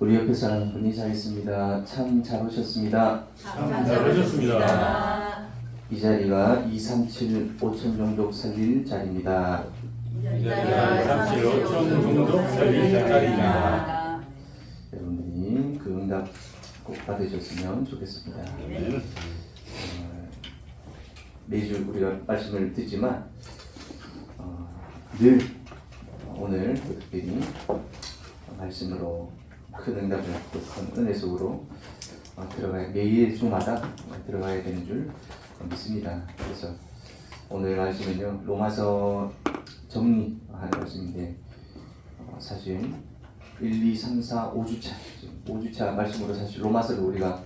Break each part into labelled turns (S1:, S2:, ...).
S1: 우리 옆에 사는 분이 잘했습니다. 참 잘 오셨습니다.
S2: 참 잘 오셨습니다.
S1: 이 자리가 237 5천 종족 살릴 자리입니다.
S2: 이 자리가 237 5천 종족 살릴 자리입니다.
S1: 여러분들이 그 응답 꼭 받으셨으면 좋겠습니다. 매주 우리가 말씀을 듣지만 늘 오늘 특별히 말씀으로 큰 응답을 받고 큰 은혜 속으로 들어가야 매일 주마다 들어가야 되는 줄 믿습니다. 그래서 오늘 말씀은요 로마서 정리하는 말씀인데 사실 1, 2, 3, 4, 5주차 말씀으로 사실 로마서를 우리가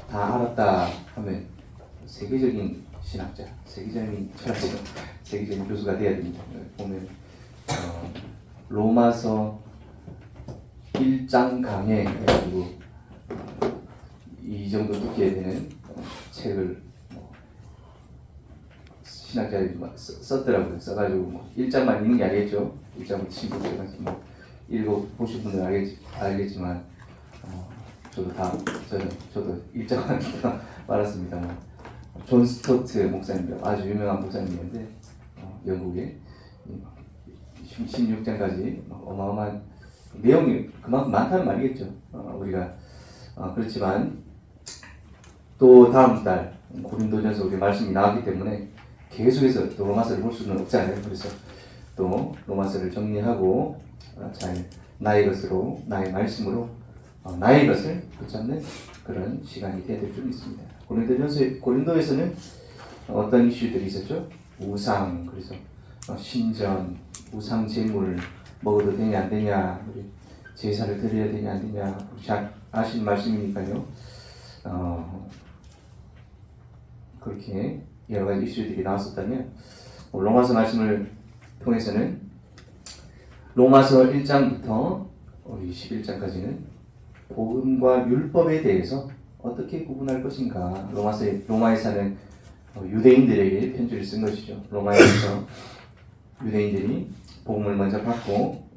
S1: 다 알았다 하면 세계적인 신학자, 세계적인 철학자, 세계적인 교수가 돼야 됩니다. 보면 로마서 1장 강해 가지고 이 정도 두께 되는 책을 신학자들이 썼더라고요. 써가지고 1장만 읽는 게 아니겠죠. 1장은 친구 제가 읽어보신 분들 알겠지만 저도 1장만 말았습니다. 존 스토트 목사님, 아주 유명한 목사님인데 영국에 16장까지 어마어마한 내용이 그만큼 많다는 말이겠죠. 우리가 그렇지만 또 다음 달 고린도전서 우리 말씀이 나왔기 때문에 계속해서 또 로마서를 볼 수는 없잖아요. 그래서 또 로마서를 정리하고 잘 나의 것으로, 나의 말씀으로 나의 것을 붙잡는 그런 시간이 되어야 될 줄 믿습니다. 고린도에서는 어떤 이슈들이 있었죠? 우상, 그래서 신전, 우상 제물 먹어도 되냐 안 되냐, 우리 제사를 드려야 되냐 안 되냐, 잘 아시는 말씀이니까요. 그렇게 여러 가지 이슈들이 나왔었다면 로마서 말씀을 통해서는 로마서 1장부터 우리 11장까지는 복음과 율법에 대해서 어떻게 구분할 것인가, 로마에 사는 유대인들에게 편지를 쓴 것이죠. 로마에서 유대인들이 복음을 먼저 받고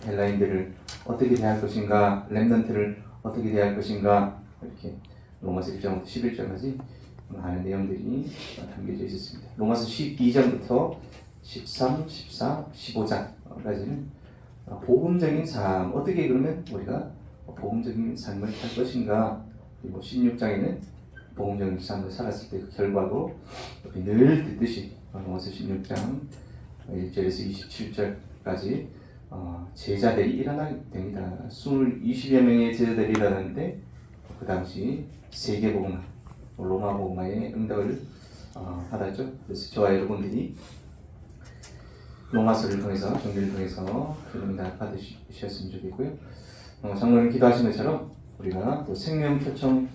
S1: 헬라인들을 어떻게 대할 것인가, 렘넌트를 어떻게 대할 것인가, 이렇게 로마서 1장부터 11장까지 많은 내용들이 담겨져 있었습니다. 로마서 12장부터 13, 14, 15장까지는 복음적인 삶, 어떻게 그러면 우리가 복음적인 삶을 살 것인가, 그리고 16장에는 복음적인 삶을 살았을 때 그 결과도 늘 듣듯이 로마서 16장 1절에서 27절까지 제자들이 일어나게 됩니다. 20여 명의 제자들이 일어났는데 그 당시 세계복음, 로마 복음화의 응답을 받았죠. 그래서 저와 여러분들이 로마서를 통해서, 정리를 통해서 응답 받으셨으면 좋겠고요. 장로님 기도하신 것처럼 우리가 또 생명초청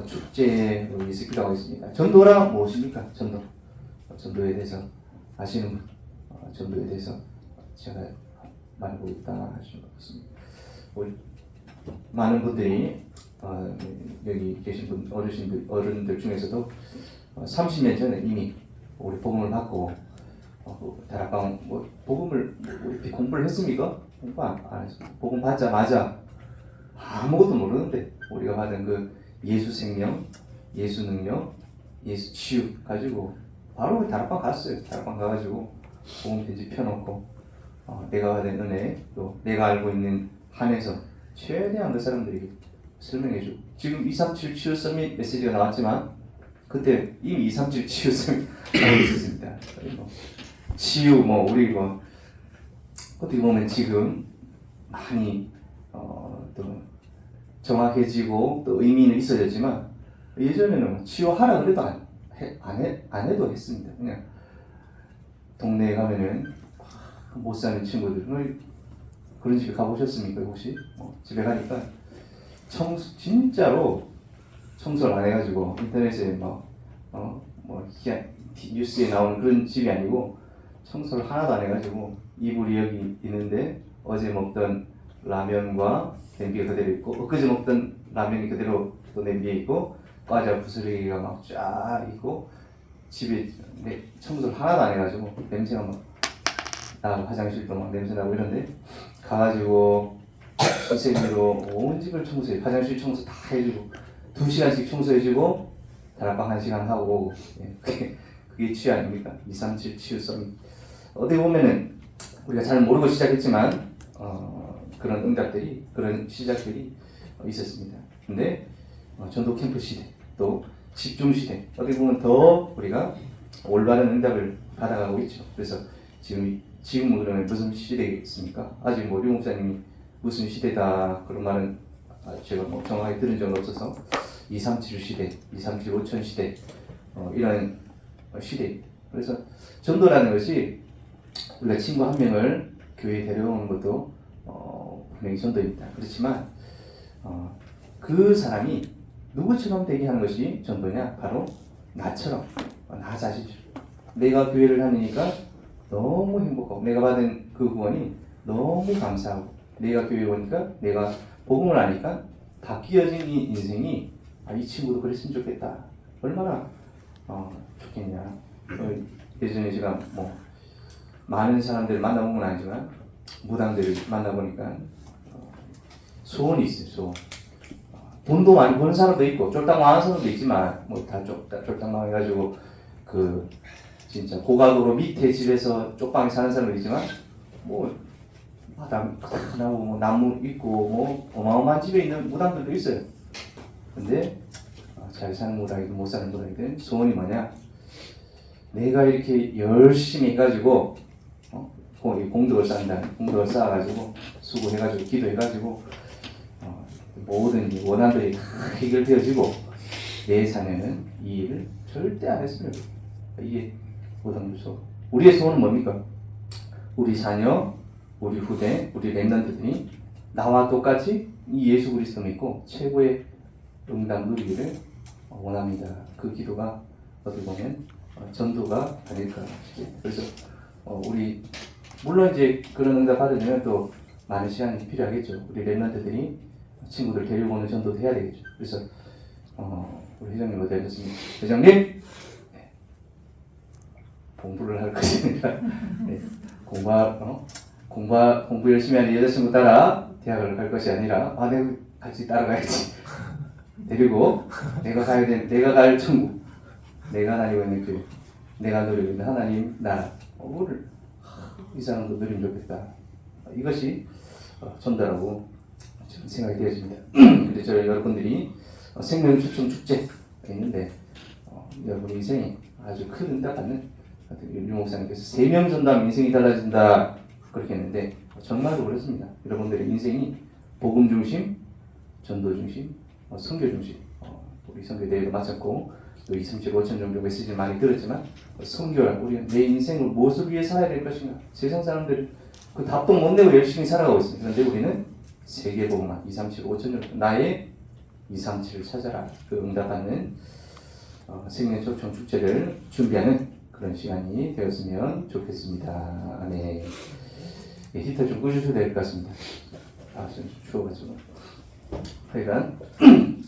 S1: 축제에 있기도 하고 있습니다. 전도라 무엇입니까? 전도에 대해서 아시는 분, 전도에 대해서 제가 말하고 있다 하시는 것 같습니다. 우리 많은 분들이 여기 계신 분, 어른들 중에서도 30년 전에 이미 우리 복음을 받고 다락방 복음을 이렇게 공부를 했습니까? 공부 안 했습니다. 복음 받자마자 아무것도 모르는데 우리가 받은 그 예수 생명, 예수 능력, 예수 치유 가지고 바로 다락방 갔어요. 다락방 가가지고 복음 편지 펴놓고 내가 받은 은혜, 또 내가 알고 있는 한에서 최대한 그 사람들에게 설명해주고, 지금 237 치유 서밋 메시지가 나왔지만 그때 이미 237 치유 서밋 하고 있었습니다. 치유 우리 어떻게 보면 지금 많이 또 정확해지고 또 의미는 있어졌지만 예전에는 치유하라 그래도 안 해도 했습니다. 그냥 동네에 가면은 못 사는 친구들, 그런 집에 가보셨습니까 혹시? 집에 가니까 진짜로 청소를 안 해가지고 인터넷에 뉴스에 나오는 그런 집이 아니고 청소를 하나도 안 해가지고 이불이 여기 있는데 어제 먹던 라면과 냄비가 그대로 있고, 엊그제 먹던 라면이 그대로 또 냄비에 있고, 과자 부스러기가 막 쫙 있고, 집에 청소를 하나도 안 해가지고 냄새가 막 나고, 화장실도 막 냄새 나고 이런데 가가지고 수세미로 온 집을 청소해, 화장실 청소 다 해주고 2시간씩 청소해주고 다락방 1시간 하고 그게 취 아닙니까? 237 치유성. 어디 보면은 우리가 잘 모르고 시작했지만 그런 응답들이, 그런 시작들이 있었습니다. 근데 전도 캠프 시대, 또 집중 시대, 어디 보면 더 우리가 올바른 응답을 받아가고 있죠. 그래서 지금 그러면 무슨 시대겠습니까? 아직 뭐 류 목사님이 무슨 시대다 그런 말은 제가 뭐 정확하게 들은 적은 없어서 237 시대, 237 5천 시대 이런 시대. 그래서 전도라는 것이 우리가 친구 한 명을 교회에 데려오는 것도 분명히 전도입니다. 그렇지만 그 사람이 누구처럼 되게 하는 것이 전도냐? 바로 나처럼, 나 자신처럼. 내가 교회를 다니니까 너무 행복하고 내가 받은 그 구원이 너무 감사하고 내가 교회에 오니까 내가 복음을 아니까 바뀌어진 이 인생이 이 친구도 그랬으면 좋겠다. 얼마나 좋겠냐. 예전에 제가 뭐 많은 사람들을 만나본 건 아니지만 무당들을 만나보니까 소원이 있어요. 소원. 돈도 많이 버는 사람도 있고 쫄딱 망한 사람도 있지만 뭐 다 쫄딱 망해가지고 그 진짜 고가도로 밑에 집에서 쪽방에 사는 사람도 있지만 뭐 바닥 나무 뭐 나무 있고 뭐 어마어마한 집에 있는 무당들도 있어요. 근데 잘 사는 무당이든 못 사는 무당이든 소원이 뭐냐? 내가 이렇게 열심히 해가지고 공덕을 쌓는다. 공덕을 쌓아가지고 수고해가지고 기도해가지고 모든 원한들이 다 해결되어지고 내 자녀는 이 일을 절대 안 했으면 좋겠다. 이게 무당들 소원. 우리의 소원은 뭡니까? 우리 자녀, 우리 후대, 우리 랩런트들이 나와 똑같이 이 예수 그리스도 믿고 최고의 응답 누리기를 원합니다. 그 기도가 어떻게 보면 전도가 아닐까 싶어요. 그래서 우리 물론 이제 그런 응답 받으려면 또 많은 시간이 필요하겠죠. 우리 랩런트들이 친구들 데리고 오는 전도도 해야 되겠죠. 그래서 우리 회장님 어디 하셨습니까? 회장님! 네. 공부를 할 것입니다. 네. 공부 열심히 하는 여자친구 따라 대학을 갈 것이 아니라 내가 같이 따라가야지. 데리고 내가 가야 되는, 내가 갈 천국, 내가 다니고 있는 교회, 내가 누리고 있는 하나님 나라, 뭐를 이 사람도 누리면 좋겠다. 이것이 전도라고 생각이 되어집니다. 근데 저희 여러분들이 생명 초청 축제가 있는데 여러분 인생이 아주 큰 응답받는 류 목사님께서 3명 전도하면 인생이 달라진다 그렇게 했는데 정말로 그렇습니다. 여러분들의 인생이 복음 중심, 전도 중심, 선교 중심. 우리 선교 내에도 마쳤고 또 237 5천 정도 메시지를 많이 들었지만 선교란 우리 내 인생을 무엇을 위해 살아야 될 것인가. 세상 사람들 그 답도 못 내고 열심히 살아가고 있습니다. 그런데 우리는 세계복음화 237 5천 정도 나의 237을 찾아라. 그 응답받는 생명 초청 축제를 준비하는 그런 시간이 되었으면 좋겠습니다. 네. 히터 좀 끄주셔도 될 것 같습니다. 좀 추워가지고. 그러니까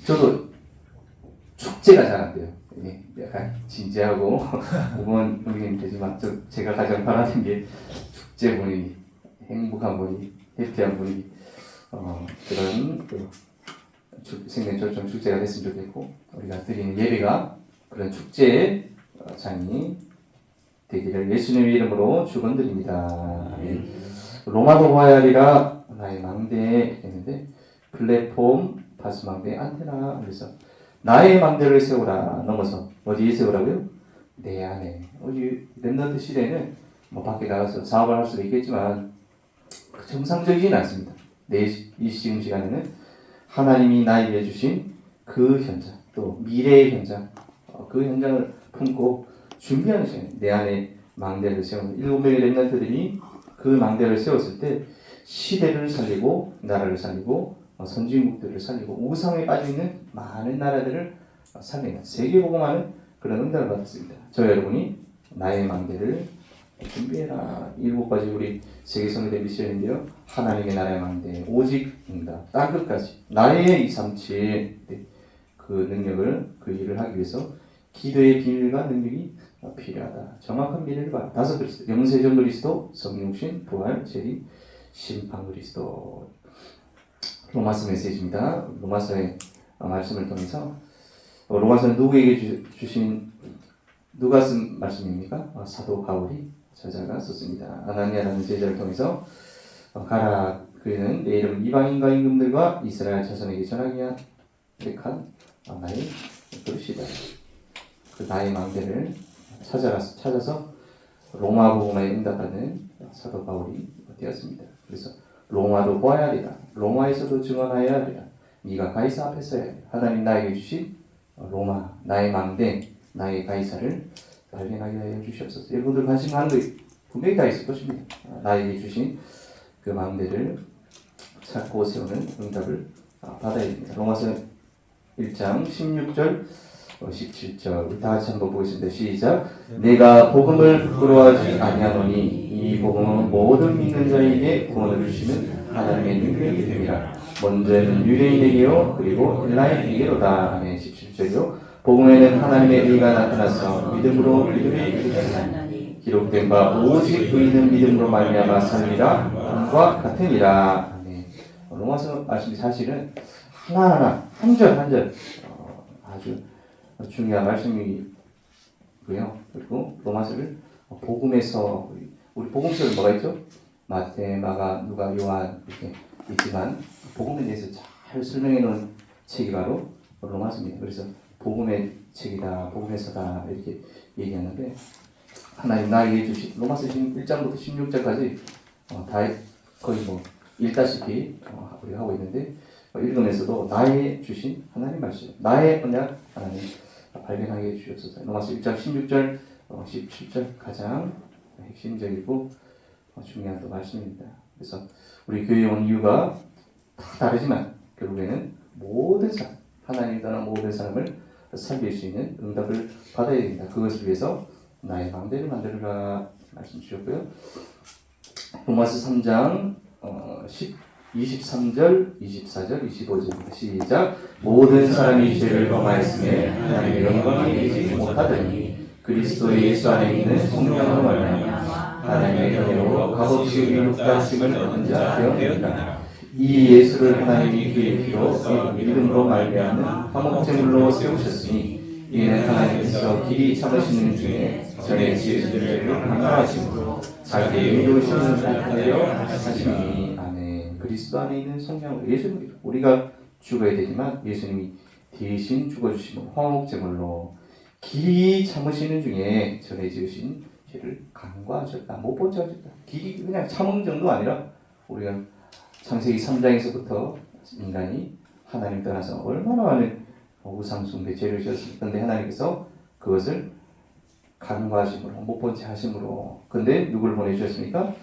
S1: 저도 축제가 잘 안 돼요. 약간 진지하고 무거운 분위기는 되지만 제가 가장 바라는 게 축제 분위기, 행복한 분위기, 해피한 분위기, 그런 생명 초청 축제가 됐으면 좋겠고 우리가 드리는 예배가 그런 축제의 장이 되기를 예수님의 이름으로 축원드립니다. 로마도 화야리라 나의 망대에 있는데 플랫폼 바스망대 안테나. 그래서 나의 망대를 세우라 넘어서 어디에 세우라고요? 내 안에. 우리 랩런트 시대는 뭐 밖에 나가서 사업을 할 수도 있겠지만 정상적이진 않습니다. 이 지금 시간에는 하나님이 나에게 주신 그 현장, 또 미래의 현장, 그 현장을 품고 준비하는 시간. 내 안에 망대를 세우는 7명의 랩런트들이 그 망대를 세웠을 때 시대를 살리고 나라를 살리고 선진국들을 살리고 우상에 빠져있는 많은 나라들을 살리는 세계복음화는 그런 응답을 받았습니다. 저 여러분이 나의 망대를 준비해라. 7가지 우리 세계선교대 미션인데요. 하나님의 나라의 망대 오직 응답 땅끝까지 나의 237 그 능력을 그 일을 하기 위해서 기도의 비밀과 능력이 필요하다. 정확한 미래를 봐. 5 그리스도, 영세전 그리스도, 성육신, 부활, 재림, 심판 그리스도. 로마서 메시지입니다. 로마서의 말씀을 통해서 로마서는 누구에게 주신 누가 쓴 말씀입니까? 사도 바울이 저자가 썼습니다. 아나니아라는 제자를 통해서 가라 그는 내 이름 이방인과 임금들과 이스라엘 자손에게 전하기 위한 택한 나의 그릇이다. 그 나의 망대를 찾아서 로마 복음에 응답하는 사도 바울이 되었습니다. 그래서 로마도 보아야 하리라. 로마에서도 증언하여야 하리라. 네가 가이사 앞에 서야 하리라. 하나님 나에게 주신 로마 나의 망대 나의 가이사를 발견하게 하여 주시옵소서. 여러분들 관심 가는 거 분명히 다 있을 것입니다. 나에게 주신 그 망대를 찾고 세우는 응답을 받아야 됩니다. 로마서 1장 16절 17절 우리 다 같이 한번 보겠습니다. 시작. 내가 복음을 부끄러워하지 아니하노니 이 복음은 모든 믿는 자에게 구원을 주시는 하나님의 능력이 됨이라. 먼저는 유대인에게요 그리고 헬라인에게로다. 아멘. 17절이요. 복음에는 하나님의 의가 나타나서 믿음으로 믿음에 이르게 기록된 바 오직 의인은 믿음으로 말미암아 살리라 함과 같으니라. 아멘. 로마서 말씀이 사실은 하나하나 한 절 한 절 아주 중요한 말씀이고요. 그리고 로마서를 복음에서 우리 복음서는 뭐가 있죠? 마태, 마가, 누가, 요한 이렇게 있지만 복음에 대해서 잘 설명해 놓은 책이 바로 로마서입니다. 그래서 복음의 책이다, 복음에서다 이렇게 얘기하는데 하나님 나에게 주신 로마서 1장부터 16장까지 다 거의 뭐 읽다시피 우리가 하고 있는데 읽으면서도 나의 주신 하나님 말씀, 나의 언약 하나님 발견하게 해주옵소서. 로마서 1장 16절, 17절 가장 핵심적이고 중요한 또 말씀입니다. 그래서 우리 교회에 온 이유가 다 다르지만 결국에는 모든 사람, 하나님을 떠난 모든 사람을 살릴 수 있는 응답을 받아야 됩니다. 그것을 위해서 나의 망대를 만들어라 말씀 주셨고요. 로마서 3장 23절, 24절, 25절입니다. 시작. 모든 사람이 죄를 범하였음에 하나님의 영광을 이기지 못하더니 그리스도 예수 안에 있는 성령으로 말미암아 하나님의 은혜로 값없이 의롭다 하심을 얻은 자 되었느니라. 이 예수를 하나님이 그의 피로 믿음으로 말미암는 화목제물로 세우셨으니 이는 하나님께서 길이 참으시는 중에 전에 지으신 죄를 강화하심으로 자기의 의로우신 자를 하려 하시니. 아멘. 그리스도 안에 있는 성령 예수님 우리가 죽어야 되지만 예수님이 대신 죽어주시는 화목제물로 길이 참으시는 중에 전에 지으신 죄를 간과하셨다. 못 본 척 하셨다. 길이 그냥 참은 정도가 아니라 우리가 창세기 3장에서부터 인간이 하나님 떠나서 얼마나 많은 우상 숭배 죄를 지었을 건데 하나님께서 그것을 간과하심으로 못 본 척 하심으로 근데 누구를 보내주셨습니까?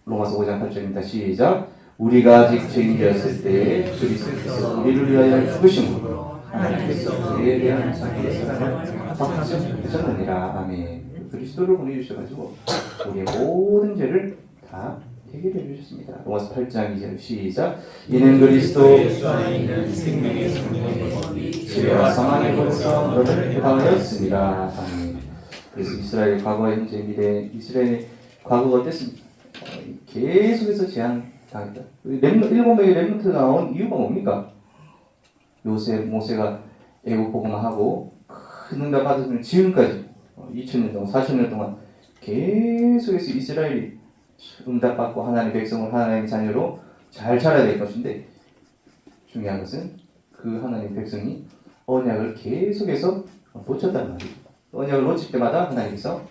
S1: 로마서 5장 8절입니다. 시작. 우리가 아직 죄인되었을 때 그리스도께서 우리를 위하여 죽으심으로 하나님께서 우리에 대한 자기의 사랑을 확증하셨느니라. 아멘. 그리스도를 보내주셔가지고 우리의 모든 죄를 다 해결해 주셨습니다. 로마서 8장 2절 시작. 이는 그리스도 예수 안에 있는 생명의 성령이 죄와 사망의 벌써 너를 해방하였습니다. 아멘. 그래서 이스라엘 과거, 현재, 미래 이스라엘의 과거가 어땠습니까? 계속해서 제한당했다. 일곱 명의 렘넌트 나온 이유가 뭡니까? 요셉, 모세가 애국 복음하고 큰 응답 받으면 지금까지 2000년 동안, 4000년 동안 계속해서 이스라엘이 응답받고 하나님의 백성을 하나님의 자녀로 잘 자라야 될 것인데 중요한 것은 그 하나님의 백성이 언약을 계속해서 놓쳤단 말이에요. 언약을 놓칠 때마다 하나님께서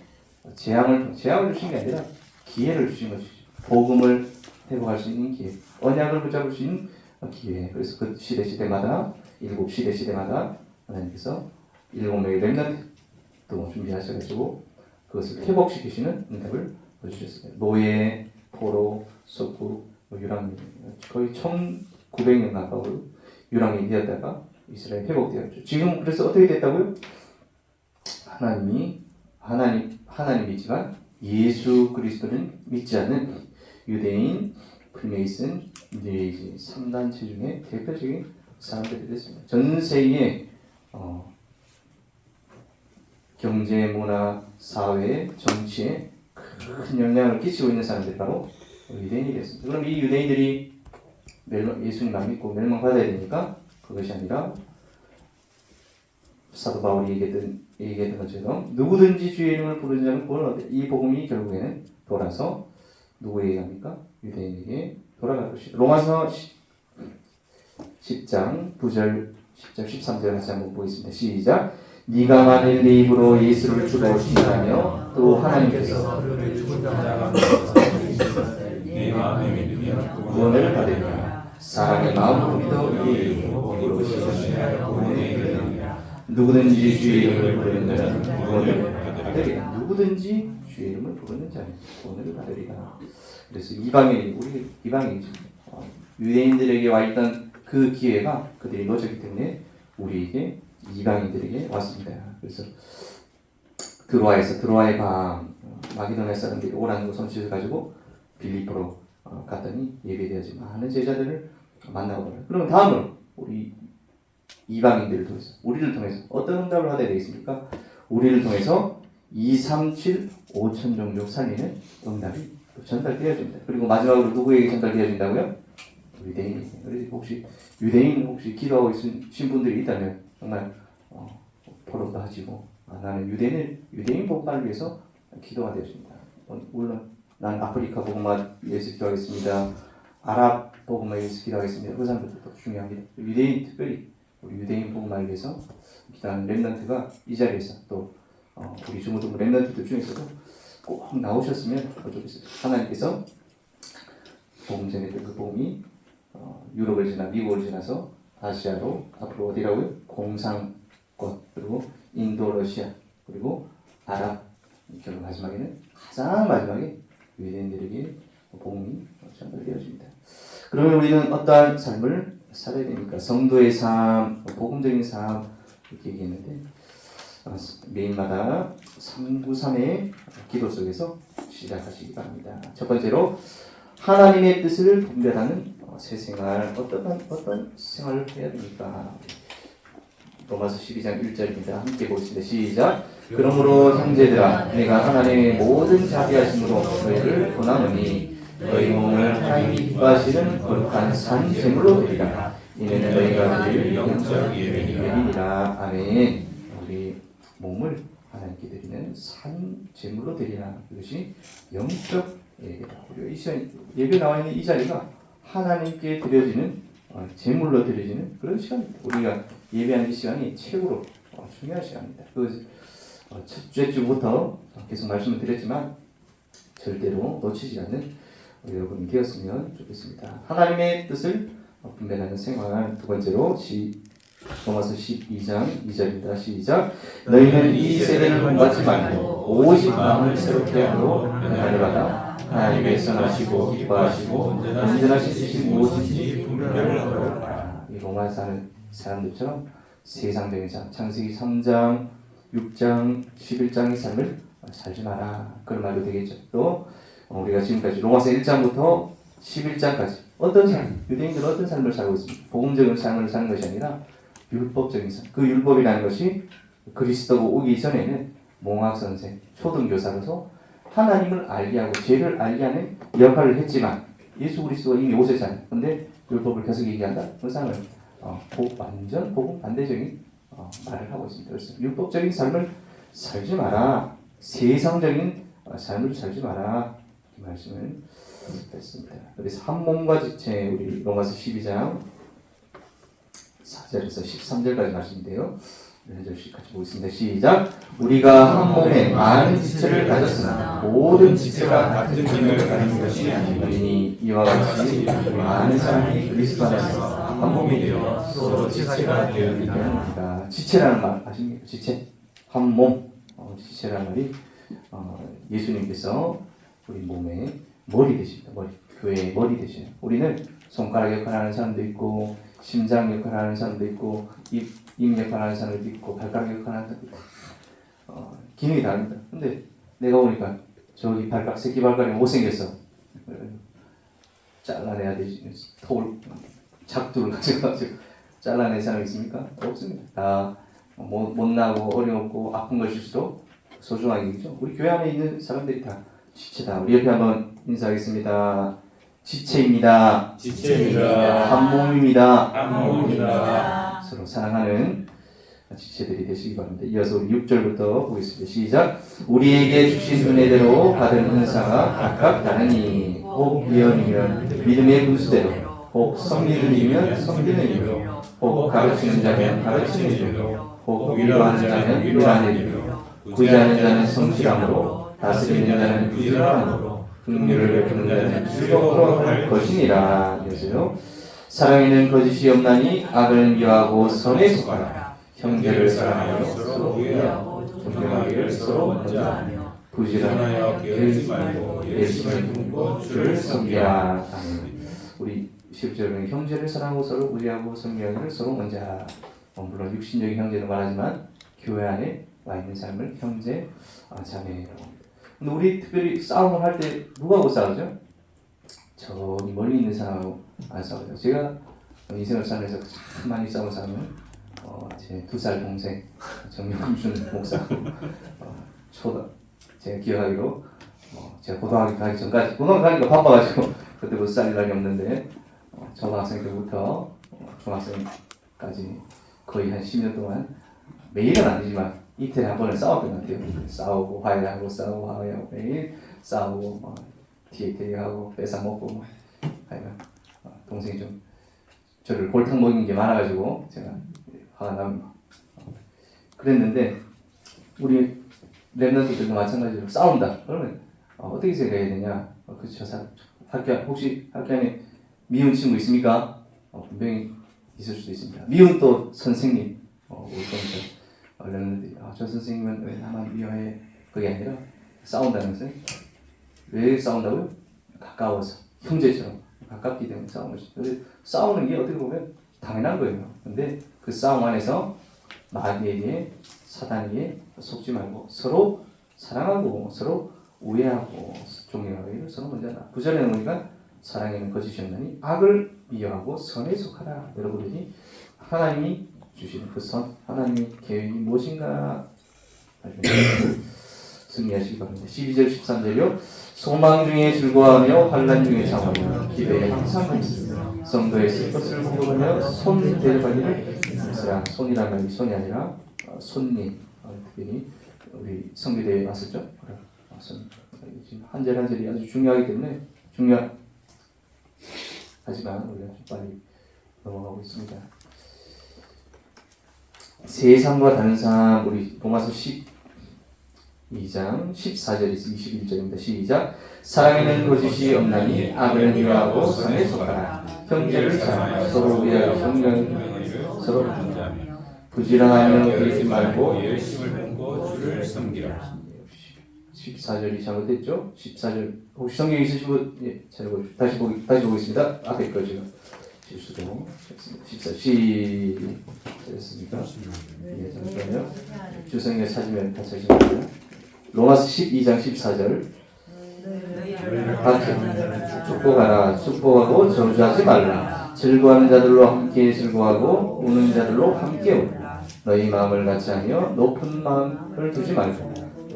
S1: 재앙을 주신 게 아니라 기회를 주신 것이죠. 복음을 회복할 수 있는 기회, 언약을 붙잡을 수 있는 기회. 그래서 그 시대마다 일곱 시대마다 하나님께서 7명의 렘넌트도 준비하셔가지고 그것을 회복시키시는 응답을 보여주셨습니다. 노예, 포로, 석구, 유랑민 거의 1900년 가까운 유랑민이 되었다가 이스라엘 회복되었죠. 지금 그래서 어떻게 됐다고요? 하나님이지만 예수 그리스도는 믿지 않는 유대인, 프리메이슨, 뉴에이지 3단체 중에 대표적인 사람들이 됐습니다. 전 세계에 경제, 문화, 사회, 정치에 큰 영향을 끼치고 있는 사람들이 바로 유대인이 됐습니다. 그럼 이 유대인들이 예수님만 믿고 멸망받아야 되니까 그것이 아니라 사도 바울이 얘기했던 것처럼 누구든지 주의 이름을 부르는 자는 구원을 얻게. 이 복음이 결국에는 돌아서 누구에게 갑니까? 유대인에게 돌아갈 것이다. 로마서 10장 9절 10절 13절 같이 한번 보겠습니다. 시작. 네가 만일 네 입으로 예수를 주로 신하며 또 하나님께서
S2: 내 마음에 믿으면
S1: 구원을 받으리라. 사람의 마음으로 믿어 이로 신하여 구원에 이르느니라. 누구든지 주의 이름을 부르는 자는 구원을 받으리라. 누구든지 주의 이름을 부르는 자는 구원을 받으리라. 그래서 우리 이방인이죠. 유대인들에게 와 있던 그 기회가 그들이 놓쳤기 때문에 우리에게 이방인들에게 왔습니다. 그래서 드로아의 밤 마게도냐 사람들이 오라는 거 손짓을 가지고 빌립보로 갔더니 예배되어지 많은 제자들을 만나고 그래요. 그러면 다음으로 우리 이방인들을 통해서 우리를 통해서 어떤 응답을 받아야 되겠습니까? 우리를 통해서 2, 3, 7, 5천 종족 살리는 응답이 전달되어집니다. 그리고 마지막으로 누구에게 전달되어진다고요? 유대인에게. 그래서 유대인 기도하고 계신 분들이 있다면 정말 포럼도 하시고 나는 유대인 복음을 위해서 기도가 되어집니다. 물론 난 아프리카 복음을 위해서 기도하겠습니다. 아랍 복음을 위해서 기도하겠습니다. 그 사람들도 중요합니다. 유대인 특별히 우리 유대인 복음을 위해서 기도하는 렘넌트가 이 자리에서 또 우리 중고등 렘넌트들 중에서도 꼭 나오셨으면 좋겠어요. 하나님께서 복음 전했던 그 복음이 유럽을 지나 미국을 지나서 아시아로 앞으로 어디라고요? 공산권 그리고 인도, 러시아 그리고 아랍 결국 가장 마지막에 유대인들에게 복음이 전달되어집니다. 그러면 우리는 어떠한 삶을 살아야 됩니까? 성도의 삶, 복음적인 삶 이렇게 얘기했는데 매일마다 393의 기도 속에서 시작하시기 바랍니다. 첫 번째로 하나님의 뜻을 분별하는 새 생활 어떤 생활을 해야 됩니까? 로마서 12장 1절입니다. 함께 보겠습니다. 시작. 그러므로 형제들아 내가 하나님의 모든 자비하심으로 너희를 권하노니 너희 몸을 하나님이 기뻐하시는 거룩한 산 제물로 드리라. 이는 너희가 드릴 영적 예배니라. 아멘. 우리 몸을 하나님께 드리는 산 제물로 드리라. 이것이 영적 예배다. 우리 이 시간 예배 나와 있는 이 자리가 하나님께 드려지는 제물로 드려지는 그런 시간입니다. 우리가 예배하는 이 시간이 최고로 중요한 시간입니다. 첫째 주부터 계속 말씀을 드렸지만 절대로 놓치지 않는 여러분이 되었으면 좋겠습니다. 하나님의 뜻을 분별하는 생활. 두 번째로 로마서 12장 2절입니다. 시작. 너희는 이 세대를 본받지 말고 오직 마음을 새롭게 함으로 변화를 받아 하나님의 선하시고 기뻐하시고 온전하신 뜻이 무엇인지 분별을 하라. 이 로마에 사는 사람들처럼 세상적인 삶, 창세기 3장, 6장, 11장의 삶을 살지 마라. 그런 말도 되겠죠. 또 우리가 지금까지 로마서 1장부터 11장까지 어떤 삶, 유대인들은 어떤 삶을 살고 있습니까? 복음적인 삶을 사는 것이 아니라 율법적인 삶. 그 율법이라는 것이 그리스도가 오기 전에는 몽학선생, 초등교사로서 하나님을 알게 하고 죄를 알게 하는 역할을 했지만 예수 그리스도가 이미 오셨잖아요. 그런데 율법을 계속 얘기한다? 그 사람은 완전 복음 반대적인 말을 하고 있습니다. 그래서 율법적인 삶을 살지 마라. 세상적인 삶을 살지 마라. 이 말씀을 했습니다. 그래서 한 몸과 지체 우리 로마서 12장 4절에서 13절까지 말씀인데요. 한 절씩 같이 보겠습니다. 시작. 우리가 한 몸에 많은 지체를 가졌으나 모든 지체가 같은 기능을 가진 것이 아니니 이와 같이 많은 사람이 그리스도 안에서 한 몸이 되어 서로 지체가 되었느니라. 지체라는 말 아십니까? 지체, 한 몸. 지체라는 말이 예수님께서 우리 몸의 머리 되십니다. 교회의 머리 되시요. 우리는 손가락 역할을 하는 사람도 있고 심장 역할을 하는 사람도 있고 입 역할을 하는 사람도 있고 발가락 역할을 하는 사람도 있고 기능이 다릅니다. 근데 내가 보니까 저기 새끼 발가락이 못생겼어. 잘라내야 되지. 작두를 가져가지고 잘라낼 사람이 있습니까? 없습니다. 다 못나고 어렵고 아픈 것일수록 소중한 일이죠. 우리 교회 안에 있는 사람들이 다 지체다. 우리 옆에 한번 인사하겠습니다. 지체입니다.
S2: 지체입니다.
S1: 한 몸입니다.
S2: 한 몸입니다.
S1: 서로 사랑하는 지체들이 되시기 바랍니다. 이어서 우리 6절부터 보겠습니다. 시작. 우리에게 주신 은혜대로 받은 은사가 각각 다르니 혹 예언이면 믿음의 분수대로, 혹 섬기는 이면 섬기는 이로, 혹 가르치는 자면 가르치는 이로, 혹 위로하는 자면 위로하는 이로, 구제하는 자는 성실함으로, 다스리는 자는 부지런함으로, 긍휼을 베푸는 자는 즐거움으로 할 것이니라. 그래서요. 사랑에는 거짓이 없나니 악을 미워하고 선에 속하라. 형제를 사랑하여 서로 우애하고 존경하기를 서로 먼저 하며 부지런하여 게으르지 말고 열심히 품고 주를 섬기라. 아멘. 우리 10절은 형제를 사랑하고 서로 우애하고 섬기기를 서로 먼저 하라. 물론 육신적인 형제도 말하지만 교회 안에 와 있는 삶을 형제, 자매라고 합니다. 근데 우리 특별히 싸움을 할 때 누구하고 싸우죠? 저기 멀리 있는 사람하고 안 싸우죠. 제가 인생을 살면서 참 많이 싸운 사람은 제 2살 동생 정영준 목사 제가 기억하기로 제가 고등학교 가기 전까지 고등학교 가기가 바빠가지고 그때부터 쌀 일이 없는데 초등학생 때부터 중학생까지 거의 한 10년 동안 매일은 아니지만 이틀에 한 번은 싸웠던 것 같아요. 싸우고 화해하고 싸우고 화해하고 매일 싸우고 뒤에 대하고 뺏어 먹고 하여간 동생이 좀 저를 골탕 먹인 게 많아가지고 제가 화가 납니다. 그랬는데 우리 랩런트들도 마찬가지로 싸운다. 그러면 어떻게 생각해야 되냐? 그쵸? 혹시 학교 안에 미운 친구 있습니까? 분명히 있을 수도 있습니다. 미운 또 선생님 우리 랩런트들이 저 선생님은 왜 나만 미워해? 그게 아니라 싸운다면서요? 왜 싸운다고요? 가까워서 형제처럼 가깝기 때문에 싸우는 것이죠. 싸우는 게 어떻게 보면 당연한 거예요. 근데 그 싸움 안에서 마귀에게 사단에게 속지 말고 서로 사랑하고 서로 우애하고 존경하기를 서로 먼저 하라. 9절에 보니까 사랑에는 거짓이 없나니 악을 미워하고 선에 속하라. 여러분들이 하나님이 주시는 그 선, 하나님의 계획이 무엇인가 승리하시기 바랍니다. 12절 13절요. 소망 중에 즐거워하며 환난 중에 장하며 기대에 항상 있으며 성도의 쓸 것을 공급하며 손 데려가기를 힘쓰라. 손이라는 말이 손이 아니라 손님. 특별히 우리 성교대에 왔었죠. 손. 지금 한 절 한 절이 아주 중요하기 때문에 하지만 우리가 좀 빨리 넘어가고 있습니다. 세상과 다른 삶, 우리 로마서 12장 14절에서 21절입니다. 시작. 사랑에는 거짓이 없나니 악을 미워하고 선에 속하라. 형제를 사랑하여 서로 위하여 존경하여 서로 부지런하며 게으르지 말고
S2: 열심을 품고 주를 섬기라.
S1: 14절이 잘못됐죠? 14절 혹시 성경 있으신 분 다시 보겠습니다. 앞에 거 제가 실수도 했습니다. 14 시작했습니까? 예, 잠시만요. 주성경 찾으면 같이 하시면 돼요. 로마서 12장 14절 같이 축복하라. 축복하고 저주하지 말라. 즐거워하는 자들로 함께 즐거워하고 우는 자들로 함께 울라. 너희 마음을 같이 하며 높은 마음을 두지 말고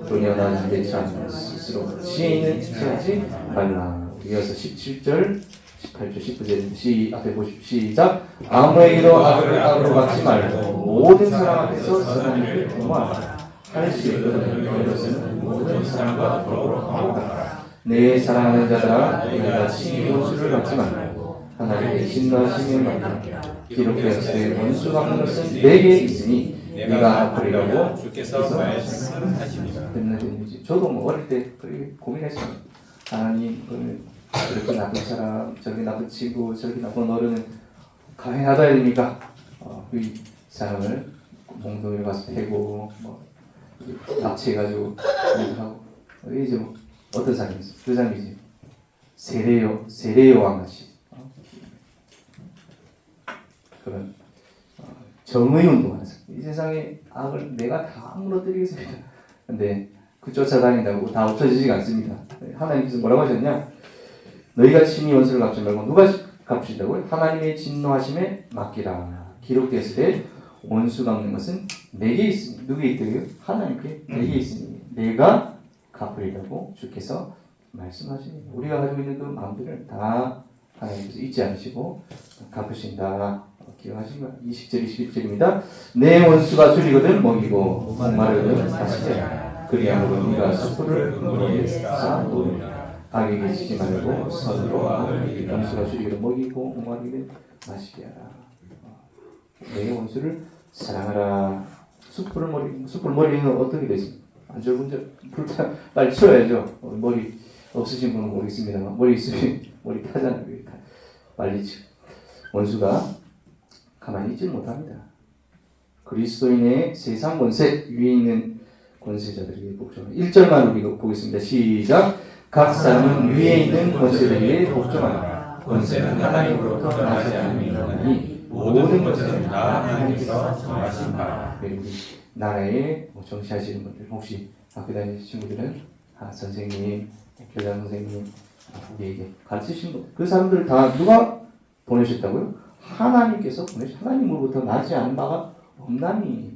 S1: 도련하지 대처하며 스스로 지혜는 취하지 말라. 이어서 17절 18절 19절 앞에 보십시오. 시작. 아무에게도 악을 악으로 갚지 말고 모든 사람 앞에서 선한 일을 도모하라. 할 수 있거든 너희로서는 모든 사람과 더불어 화목하라. 내 사랑하는 자들아 내가 친히 원수를 갚지 말고 하나님의 진노하심을 맡기라. 기록되었으되 원수 갚는 것은 내게 있으니 네가 갚으리라고
S2: 주께서 말씀하십니다.
S1: 저도 어릴 때 그렇게 고민했어요. 하나님 이렇게 나쁜 사람, 저렇게 나쁜 친구, 저렇게 나쁜 어른은 가만히 놔둬야 됩니까? 그 사람을 몽둥이로 가서 패고 납치해가지고 하고 이제 어떤 사람이지? 그 사람이지 세례요 왕같이 그런 정의 운동하는 사람. 이 세상에 악을 내가 다 무너뜨리겠습니다. 근데 그 쫓아다닌다고 다 없어지지가 않습니다. 하나님께서 뭐라고 하셨냐? 너희가 친히 원수를 갚지 말고 누가 갚으신다고요? 하나님의 진노하심에 맡기라. 기록되었을 때 원수 갚는 것은 내게 있으니 누구에 있다고요? 하나님께 내게 있으니 내가 갚으리라고 주께서 말씀하시니 우리가 가지고 있는 그 마음들을 다 하나님께서 잊지 않으시고 갚으신다. 기억하신 거예요. 20절 21절입니다. 내 원수가 줄이거든 먹이고 목마르거든 다시되 그리함으로 네가 숯불을 흥분히 쌓아놓으리라. 악에게 지지 말고 선으로 원수가 줄이거든 먹이고 목마르거든 마시게 하라. 내 원수를 사랑하라. 숯불을 머리는 어떻게 되십니까? 안절분절 불타 빨리 치워야죠. 머리 없으신 분은 모르겠습니다만 머리 있으면 머리 타잖아요. 빨리 치워. 원수가 가만히 있지 못합니다. 그리스도인의 세상 권세 위에 있는 권세자들에게 복종합니다. 1절만 우리가 보겠습니다. 시작. 각 사람은 위에 있는 권세들에게 복종하라. 권세는 하나님으로부터 나지 않느니 모든 권세는 다 하나님께서 정하신 바라. 우리 나라에 정치하시는 분들 혹시 학교 다니는 친구들은 선생님, 교장 선생님 우리에게 가르치신 분, 그 사람들 다 누가 보내셨다고요? 하나님께서 하나님으로부터 나지 않은 바가 없나니.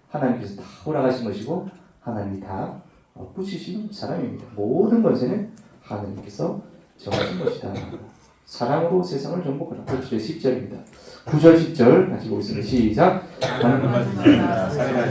S1: 하나님께서 다 허락하신 것이고 하나님이 다 붙이신 사람입니다. 모든 것에는 하나님께서 정하신 것이다. 사랑으로 세상을 정복하라. 8절에 10절입니다. 9절 10절 같이 보겠습니다. 시작.
S2: 살인하지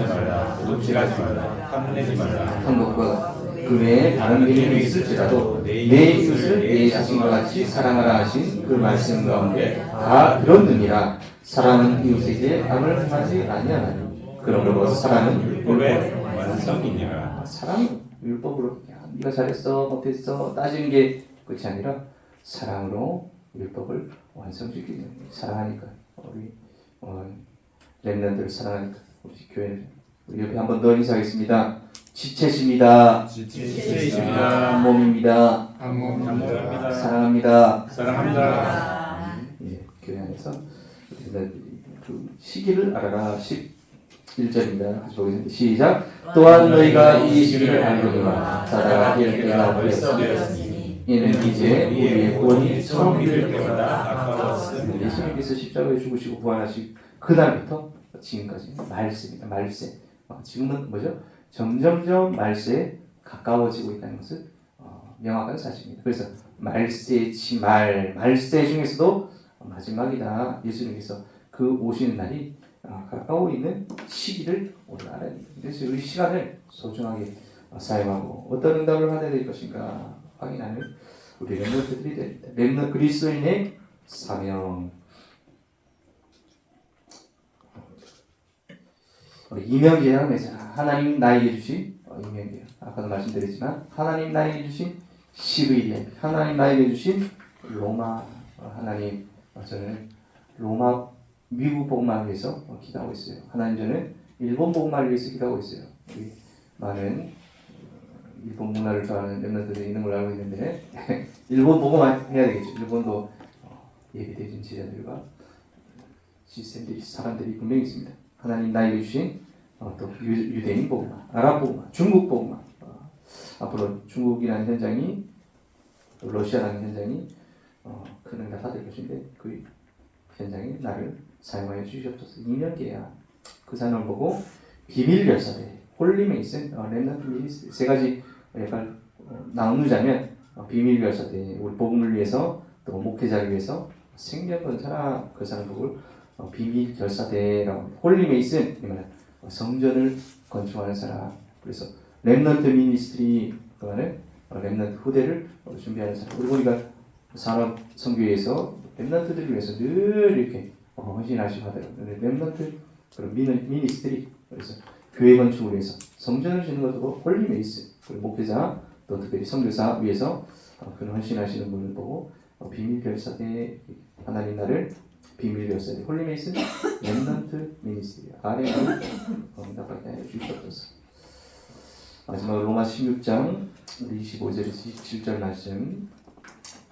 S2: 말라. 도둑질하지 말라. 탐내지 말라.
S1: 한국과 그 외에 다른 일이 있을지라도 내 이웃을 내 자신과 같이 사랑하라 하신 그 말씀 가운데 다 들었느니라. 사랑은 이웃에게 악을 행하지 아니하나니 그러므로 사랑은 율법의 완성이니라. 사랑은 율법으로 네가 잘했어 못했어 따지는 게 끝이 아니라 사랑으로 율법을 완성시키는 사랑하니까 우리 렘넌트를 사랑하니까 우리 교회를 우리 옆에 한번 더 인사하겠습니다. 지체십니다.
S2: 지체십니다.
S1: 몸입니다.
S2: 감사합니다.
S1: 사랑합니다.
S2: 사랑합니다.
S1: 예, 교회 안에서 그 시기를 알아라. 11절입니다. 같이 보겠습니다. 시작. 또한 너희가 이 시기를 알거니와 자다가 깰 때가 벌써 되었으니 이는 이제 우리의 구원이 처음 이를 때보다 가까웠으니 예수님께서 십자가에 죽으시고 부활하신 그날부터 지금까지 말세입니다. 말세. 지금은 뭐죠? 점점점 말세에 가까워지고 있다는 것은 명확한 사실입니다. 그래서 말세 중에서도 마지막이다. 예수님께서 그 오시는 날이 가까워 있는 시기를 오늘 알아야 됩니다. 그래서 이 시간을 소중하게 사용하고 어떤 응답을 받아야 될 것인가 확인하는 우리 렘넌트들이 됩니다. 렘넌트 그리스도인의 사명. 이명계약 맺으라. 하나님 나에게 주신 이명계약. 아까도 말씀드렸지만 하나님 나에게 주신 시그이리아. 하나님 나에게 주신 로마. 하나님 저는 로마 미국 복음을 위해서 기도하고 있어요. 하나님 저는 일본 복음을 위해서 기도하고 있어요. 우리 많은 일본 문화를 좋아하는 렘넌트들이 있는 걸 알고 있는데 일본 복음을 해야 되겠죠. 일본도 예비대진 제자들과 시스템들이 사람들이 분명히 있습니다. 하나님 나에게 주신 또 유대인 복음화, 아랍 복음화, 중국 복음화. 앞으로 중국이라는 현장이 또 러시아라는 현장이 큰 응답 받을 것인데 그 현장에 나를 사용하여 주시옵소서. 2년 계약 그 산을 보고 비밀 열사대, 홀리메이슨, 렘넌트 미니스트리 세 가지 약간 나누자면 비밀 열사대 우리 복음을 위해서 또 목회자를 위해서 생명 건사나 그 사람 복을 비밀 결사대라고 합니다. 홀리메이슨 성전을 건축하는 사람. 그래서 렘넌트 미니스트리 그거는 렘넌트 후대를 준비하는 사람. 그리고 우리가 산업 선교회에서 렘넌트들을 위해서 늘 이렇게 헌신하시고 하더라고요. 렘넌트 그런 미니스트리 그래서 교회 건축을 위해서 성전을 짓는 것도 홀리메이슨 그리고 목회자 또 특별히 선교사 위해서 그런 헌신하시는 분을 보고 비밀 결사대 하나님 나를 비밀 결사대 홀리메이슨 렘넌트 미니스트리 아래로 응답받게 하여 주시옵소서. 마지막으로 로마 16장 25절에서 27절 말씀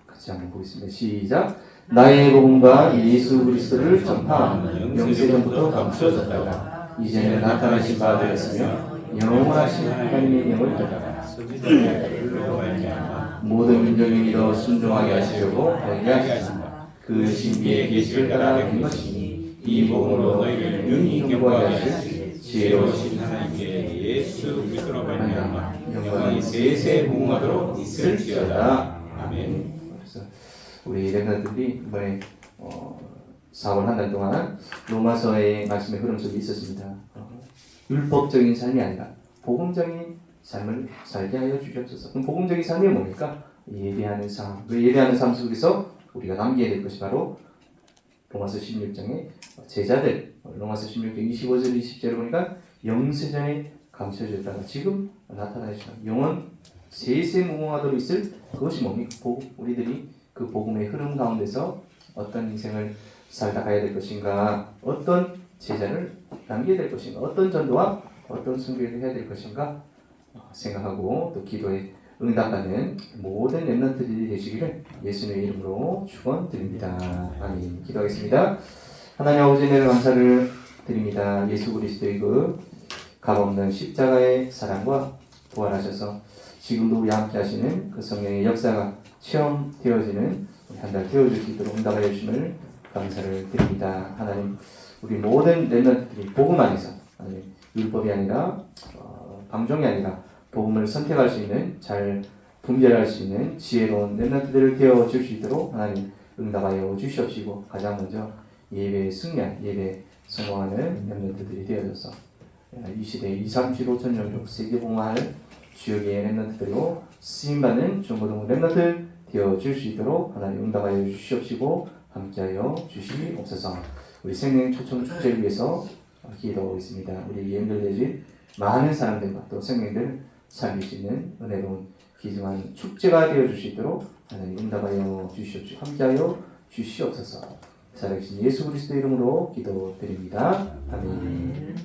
S1: 같이 한번 보겠습니다. 시작. 나의 복음과 예수 그리스도를 전파하는 영세전부터 감추어졌다가 이제는 나타나신 바 되었으며 영원하신 하나님의 영을 따라 모든 민족이 믿어 순종하게 하시려고 하게 하시사 그 신비의 계시를 따라 된 것이니 이 복음으로 너희를 능히 경고하게 하실
S2: 지혜로우신 하나님께 예수 그리스도로 말미암아 영광이 세세 무궁하도록 있을지어다. 아멘.
S1: 그래서 우리 렘넌트들이 이번에 4월 한 달 동안 로마서의 말씀의 흐름 속에 있었습니다. 율법적인 삶이 아니라 복음적인 삶을 살게 하여 주셨소서. 그럼 복음적인 삶이 뭡니까? 예배하는 삶. 그 예배하는 삶 속에서 우리가 남겨야 될 것이 바로 로마서 16장의 제자들, 로마서 16장 25절 20절을 보니까 영세전에 감춰졌다가 지금 나타나시다. 영원 세세무궁하도록 있을 그것이 뭡니까? 복음. 우리들이 그 복음의 흐름 가운데서 어떤 인생을 살다 가야 될 것인가, 어떤 제자를 남겨야 될 것인가, 어떤 전도와 어떤 선교를 해야 될 것인가 생각하고 또 기도에 응답하는 모든 렘넌트들이 되시기를 예수님의 이름으로 축원드립니다. 아멘. 기도하겠습니다. 하나님 아버지, 내 감사를 드립니다. 예수 그리스도의 그 값없는 십자가의 사랑과 부활하셔서 지금도 우리 함께 하시는 그 성령의 역사가 체험되어지는 한 달 되어줄 수 있도록 응답하여 주심을 감사를 드립니다. 하나님, 우리 모든 렘넌트들이 복음 안에서 하나님, 율법이 아니라 방종이 아니라 복음을 선택할 수 있는, 잘 분별할 수 있는 지혜로운 렘넌트들을 되어줄 수 있도록 하나님 응답하여 주시옵시고, 가장 먼저 예배에 승리한, 예배에 성공하는 렘넌트들이 되어져서 이 시대에 2, 30, 5천 종족 세계봉화할 주역의 렘넌트들로 쓰임받는 중고등 렘넌트 되어줄 수 있도록 하나님 응답하여 주시옵시고 함께하여 주시옵소서. 우리 생명 초청 축제를 위해서 기도하겠습니다. 우리 연결되신 많은 사람들과 또 생명들 살릴 수 있는 은혜로운 귀중한 축제가 되어줄 수 있도록 하나님 응답하여 주시옵시고 함께하여 주시옵소서. 살아계신 예수 그리스도 이름으로 기도드립니다. 아멘.